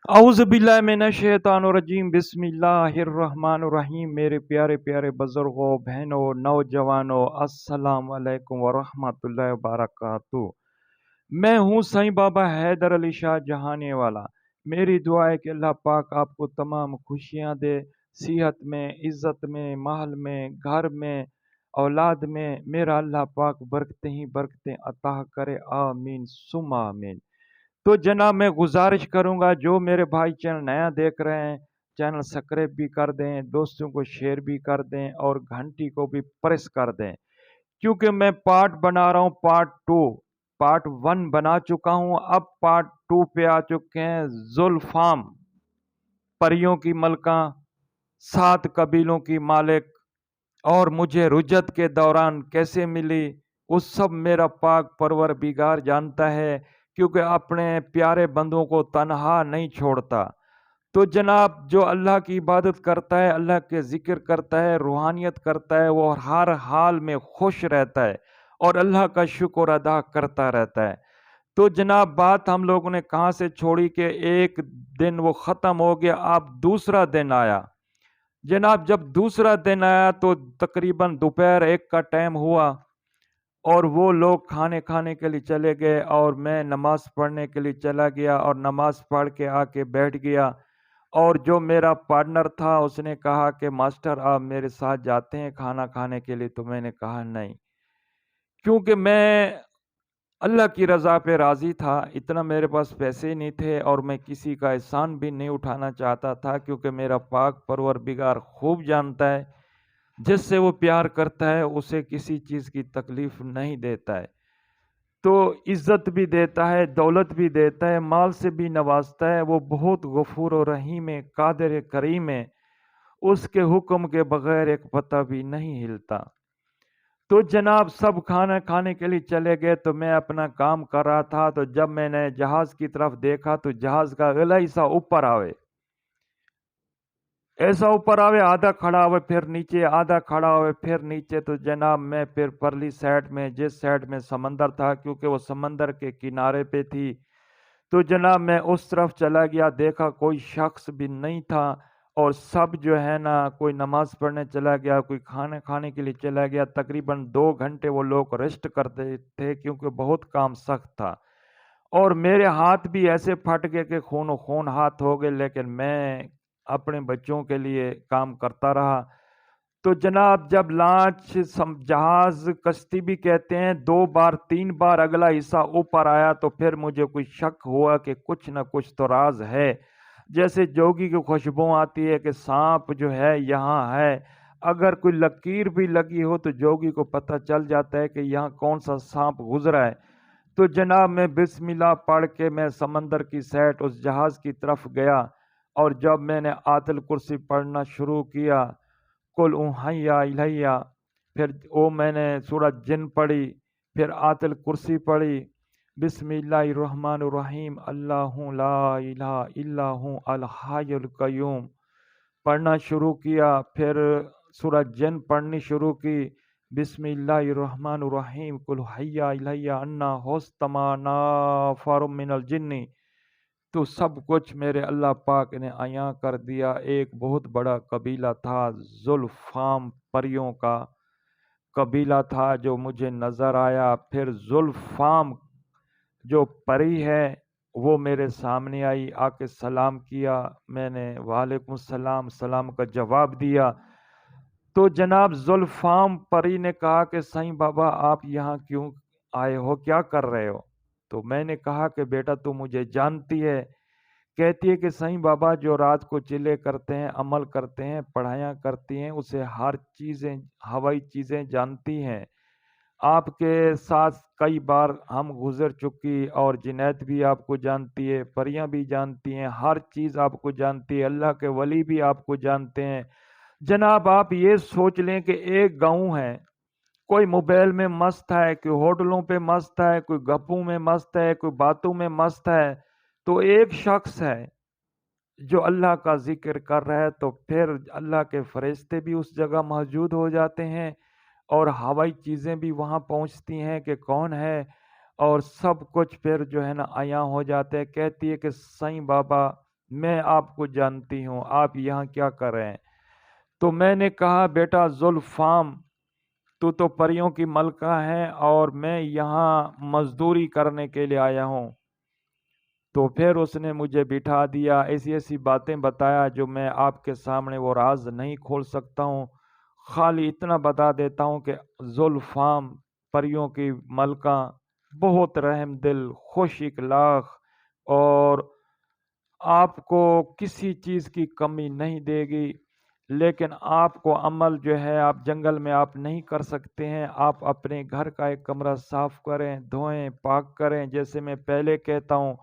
اعوذ باللہ من الشیطان الرجیم، بسم اللہ الرحمن الرحیم۔ میرے پیارے پیارے بزرگوں، بہنوں، نوجوانوں، السلام علیکم ورحمۃ اللہ وبرکاتہ۔ میں ہوں سائیں بابا حیدر علی شاہ جہانے والا۔ میری دعا ہے کہ اللہ پاک آپ کو تمام خوشیاں دے، صحت میں، عزت میں، مال میں، گھر میں، اولاد میں۔ میرا اللہ پاک برکتیں ہی برکتیں عطا کرے، آمین ثم آمین۔ تو جناب میں گزارش کروں گا، جو میرے بھائی چینل نیا دیکھ رہے ہیں، چینل سبسکرائب بھی کر دیں، دوستوں کو شیئر بھی کر دیں اور گھنٹی کو بھی پریس کر دیں، کیونکہ میں پارٹ بنا رہا ہوں، پارٹ 2۔ پارٹ 1 بنا چکا ہوں، اب پارٹ 2 پہ آ چکے ہیں۔ ذوالفام، پریوں کی ملکہ، 7 قبیلوں کی مالک، اور مجھے رجت کے دوران کیسے ملی، اس سب میرا پاک پروردگار جانتا ہے، کیونکہ اپنے پیارے بندوں کو تنہا نہیں چھوڑتا۔ تو جناب، جو اللہ کی عبادت کرتا ہے، اللہ کے ذکر کرتا ہے، روحانیت کرتا ہے، وہ ہر حال میں خوش رہتا ہے اور اللہ کا شکر ادا کرتا رہتا ہے۔ تو جناب، بات ہم لوگوں نے کہاں سے چھوڑی کہ ایک دن وہ ختم ہو گیا، اب دوسرا دن آیا۔ جناب، جب دوسرا دن آیا تو تقریباً دوپہر 1 کا ٹائم ہوا، اور وہ لوگ کھانے کے لیے چلے گئے اور میں نماز پڑھنے کے لیے چلا گیا اور نماز پڑھ کے آ کے بیٹھ گیا۔ اور جو میرا پارٹنر تھا اس نے کہا کہ ماسٹر آپ میرے ساتھ جاتے ہیں کھانا کھانے کے لیے، تو میں نے کہا نہیں، کیونکہ میں اللہ کی رضا پہ راضی تھا۔ اتنا میرے پاس پیسے نہیں تھے اور میں کسی کا احسان بھی نہیں اٹھانا چاہتا تھا، کیونکہ میرا پاک پروردگار خوب جانتا ہے جس سے وہ پیار کرتا ہے اسے کسی چیز کی تکلیف نہیں دیتا ہے، تو عزت بھی دیتا ہے، دولت بھی دیتا ہے، مال سے بھی نوازتا ہے۔ وہ بہت غفور و رحیم ہے، قادر کریم ہے، اس کے حکم کے بغیر ایک پتہ بھی نہیں ہلتا۔ تو جناب، سب کھانا کھانے کے لیے چلے گئے تو میں اپنا کام کر رہا تھا، تو جب میں نے جہاز کی طرف دیکھا تو جہاز کا اگلا حصہ اوپر آوے، ایسا اوپر آوے، آدھا کھڑا ہوئے پھر نیچے، آدھا کھڑا ہوئے پھر نیچے۔ تو جناب میں پھر پرلی سائڈ میں، جس سائڈ میں سمندر تھا، کیونکہ وہ سمندر کے کنارے پہ تھی، تو جناب میں اس طرف چلا گیا، دیکھا کوئی شخص بھی نہیں تھا، اور سب جو ہے نا، کوئی نماز پڑھنے چلا گیا، کوئی کھانا کھانے کے لیے چلا گیا۔ تقریباً 2 گھنٹے وہ لوگ ریسٹ کرتے تھے، کیونکہ بہت کام سخت تھا، اور میرے ہاتھ بھی ایسے پھٹ گئے کہ خون و خون ہاتھ ہو گئے، لیکن میں اپنے بچوں کے لیے کام کرتا رہا۔ تو جناب، جب لانچ، جہاز، کشتی بھی کہتے ہیں، 2 بار 3 بار اگلا حصہ اوپر آیا، تو پھر مجھے کوئی شک ہوا کہ کچھ نہ کچھ تو راز ہے۔ جیسے جوگی کی خوشبو آتی ہے کہ سانپ جو ہے یہاں ہے، اگر کوئی لکیر بھی لگی ہو تو جوگی کو پتہ چل جاتا ہے کہ یہاں کون سا سانپ گزرا ہے۔ تو جناب میں بسم اللہ پڑھ کے میں سمندر کی سائڈ اس جہاز کی طرف گیا، اور جب میں نے آیت الکرسی پڑھنا شروع کیا، قل اوحی الیہ، پھر میں نے سورہ جن پڑھی، پھر آیت الکرسی پڑھی، بسم اللہ الرحمن الرحیم، اللہ لا الہ الا ہو الحی القیوم پڑھنا شروع کیا، پھر سورہ جن پڑھنی شروع کی، بسم اللہ الرحمن الرحیم، قل حی الیہ انا ہوستما نافر من الجن، تو سب کچھ میرے اللہ پاک نے عیاں کر دیا۔ ایک بہت بڑا قبیلہ تھا، ذوالفام، پریوں کا قبیلہ تھا جو مجھے نظر آیا۔ پھر ذوالفام جو پری ہے وہ میرے سامنے آئی، آ کے سلام کیا، میں نے وعلیکم السلام سلام کا جواب دیا۔ تو جناب، ذوالفام پری نے کہا کہ سائیں بابا آپ یہاں کیوں آئے ہو، کیا کر رہے ہو؟ تو میں نے کہا کہ بیٹا تو مجھے جانتی ہے۔ کہتی ہے کہ سائیں بابا جو رات کو چلے کرتے ہیں، عمل کرتے ہیں، پڑھائیاں کرتی ہیں، اسے ہر چیزیں، ہوائی چیزیں جانتی ہیں۔ آپ کے ساتھ کئی بار ہم گزر چکی، اور جنید بھی آپ کو جانتی ہے، پریاں بھی جانتی ہیں، ہر چیز آپ کو جانتی ہے، اللہ کے ولی بھی آپ کو جانتے ہیں۔ جناب آپ یہ سوچ لیں کہ ایک گاؤں ہے، کوئی موبائل میں مست ہے، کوئی ہوٹلوں پہ مست ہے، کوئی گپوں میں مست ہے، کوئی باتوں میں مست ہے، تو ایک شخص ہے جو اللہ کا ذکر کر رہا ہے، تو پھر اللہ کے فرشتے بھی اس جگہ موجود ہو جاتے ہیں، اور ہوائی چیزیں بھی وہاں پہنچتی ہیں کہ کون ہے، اور سب کچھ پھر جو ہے نا عیاں ہو جاتے ہیں۔ کہتی ہے کہ سائیں بابا میں آپ کو جانتی ہوں، آپ یہاں کیا کر رہے ہیں؟ تو میں نے کہا بیٹا ذوالفام، تو پریوں کی ملکہ ہے اور میں یہاں مزدوری کرنے کے لیے آیا ہوں۔ تو پھر اس نے مجھے بٹھا دیا، ایسی ایسی باتیں بتایا جو میں آپ کے سامنے وہ راز نہیں کھول سکتا ہوں، خالی اتنا بتا دیتا ہوں کہ ذوالفام پریوں کی ملکہ بہت رحم دل، خوش اخلاق اور آپ کو کسی چیز کی کمی نہیں دے گی۔ لیکن آپ کو عمل جو ہے آپ جنگل میں آپ نہیں کر سکتے ہیں، آپ اپنے گھر کا ایک کمرہ صاف کریں، دھوئیں، پاک کریں، جیسے میں پہلے کہتا ہوں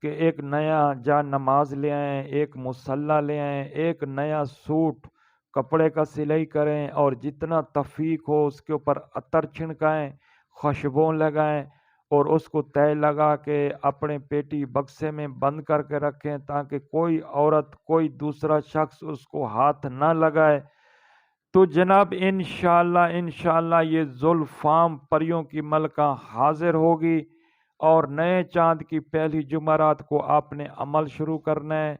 کہ ایک نیا جا نماز لے آئیں، ایک مصلی لے آئیں، ایک نیا سوٹ کپڑے کا سلائی کریں اور جتنا تفیق ہو اس کے اوپر عطر چھڑکائیں، خوشبو لگائیں اور اس کو تہ لگا کے اپنے پیٹی بکسے میں بند کر کے رکھیں تاکہ کوئی عورت، کوئی دوسرا شخص اس کو ہاتھ نہ لگائے۔ تو جناب انشاءاللہ یہ ذوالفام پریوں کی ملکہ حاضر ہوگی اور نئے چاند کی پہلی جمعرات کو آپ نے عمل شروع کرنا ہے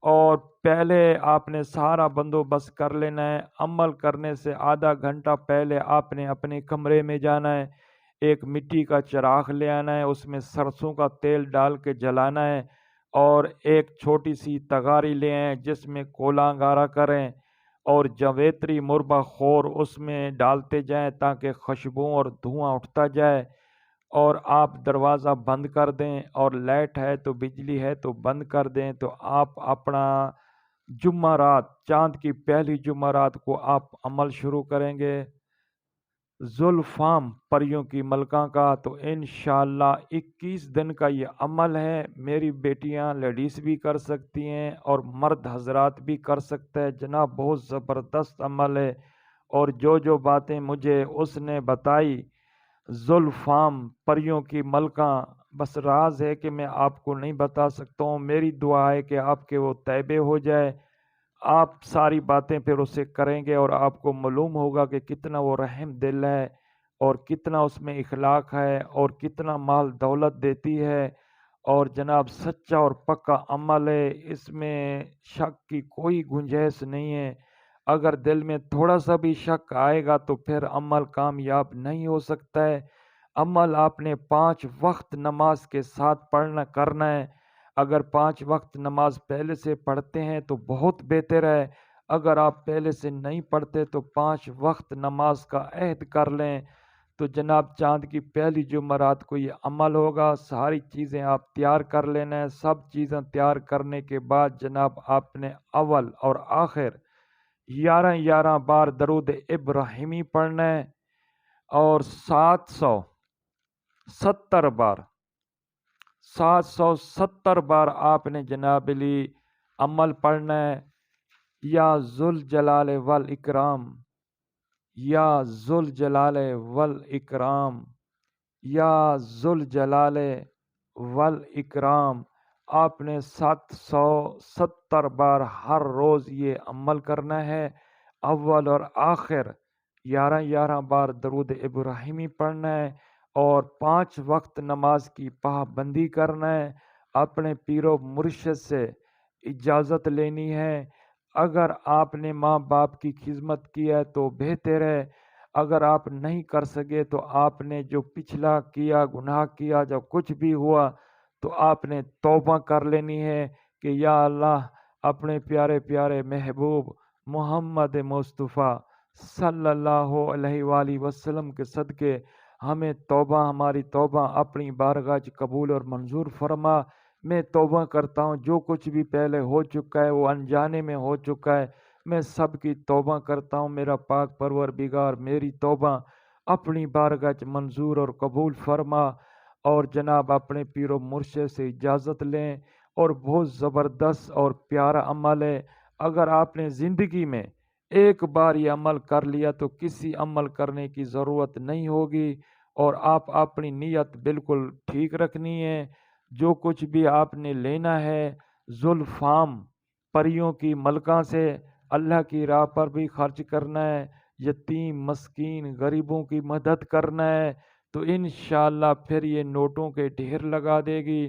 اور پہلے آپ نے سارا بندوبست کر لینا ہے۔ عمل کرنے سے آدھا گھنٹہ پہلے آپ نے اپنے کمرے میں جانا ہے، ایک مٹی کا چراغ لے آنا ہے، اس میں سرسوں کا تیل ڈال کے جلانا ہے اور ایک چھوٹی سی تغاری لے آئیں جس میں کولا انگارہ کریں اور جویتری مربع خور اس میں ڈالتے جائیں تاکہ خوشبو اور دھواں اٹھتا جائے، اور آپ دروازہ بند کر دیں اور لائٹ ہے تو بجلی ہے تو بند کر دیں۔ تو آپ اپنا جمعرات، چاند کی پہلی جمعرات کو آپ عمل شروع کریں گے ذوالفام پریوں کی ملکہ کا۔ تو انشاءاللہ 21 دن کا یہ عمل ہے، میری بیٹیاں لیڈیز بھی کر سکتی ہیں اور مرد حضرات بھی کر سکتے ہیں جناب، بہت زبردست عمل ہے۔ اور جو باتیں مجھے اس نے بتائی ذوالفام پریوں کی ملکہ، بس راز ہے کہ میں آپ کو نہیں بتا سکتا ہوں، میری دعا ہے کہ آپ کے وہ طیبے ہو جائے۔ آپ ساری باتیں پھر اسے کریں گے اور آپ کو معلوم ہوگا کہ کتنا وہ رحم دل ہے اور کتنا اس میں اخلاق ہے اور کتنا مال دولت دیتی ہے، اور جناب سچا اور پکا عمل ہے، اس میں شک کی کوئی گنجائش نہیں ہے۔ اگر دل میں تھوڑا سا بھی شک آئے گا تو پھر عمل کامیاب نہیں ہو سکتا ہے۔ عمل آپ نے 5 وقت نماز کے ساتھ کرنا ہے۔ اگر 5 وقت نماز پہلے سے پڑھتے ہیں تو بہت بہتر ہے، اگر آپ پہلے سے نہیں پڑھتے تو 5 وقت نماز کا عہد کر لیں۔ تو جناب چاند کی پہلی جمعرات کو یہ عمل ہوگا، ساری چیزیں آپ تیار کر لینا ہے۔ سب چیزیں تیار کرنے کے بعد جناب آپ نے اول اور آخر 11 بار درود ابراہیمی پڑھنا ہے اور 770 بار آپ نے جناب علی عمل پڑھنا ہے، یا ذوالجلال والاکرام، یا ذوالجلال والاکرام، یا ذوالجلال والاکرام۔ آپ نے 770 بار ہر روز یہ عمل کرنا ہے، اول اور آخر 11 بار درود ابراہیمی پڑھنا ہے اور 5 وقت نماز کی پابندی کرنا ہے، اپنے پیر و مرشد سے اجازت لینی ہے۔ اگر آپ نے ماں باپ کی خدمت کی ہے تو بہتر ہے، اگر آپ نہیں کر سکے تو آپ نے جو پچھلا کیا، گناہ کیا، جب کچھ بھی ہوا تو آپ نے توبہ کر لینی ہے کہ یا اللہ اپنے پیارے پیارے محبوب محمد مصطفیٰ صلی اللہ علیہ وآلہ وسلم کے صدقے ہمیں توبہ، ہماری توبہ اپنی بارگاہ قبول اور منظور فرما۔ میں توبہ کرتا ہوں، جو کچھ بھی پہلے ہو چکا ہے وہ انجانے میں ہو چکا ہے، میں سب کی توبہ کرتا ہوں۔ میرا پاک پروردگار میری توبہ اپنی بارگاہ منظور اور قبول فرما، اور جناب اپنے پیر و مرشد سے اجازت لیں۔ اور بہت زبردست اور پیارا عمل ہے، اگر آپ نے زندگی میں ایک بار یہ عمل کر لیا تو کسی عمل کرنے کی ضرورت نہیں ہوگی، اور آپ اپنی نیت بالکل ٹھیک رکھنی ہے۔ جو کچھ بھی آپ نے لینا ہے ذوالفام پریوں کی ملکہ سے اللہ کی راہ پر بھی خرچ کرنا ہے، یتیم مسکین غریبوں کی مدد کرنا ہے، تو انشاءاللہ پھر یہ نوٹوں کے ڈھیر لگا دے گی۔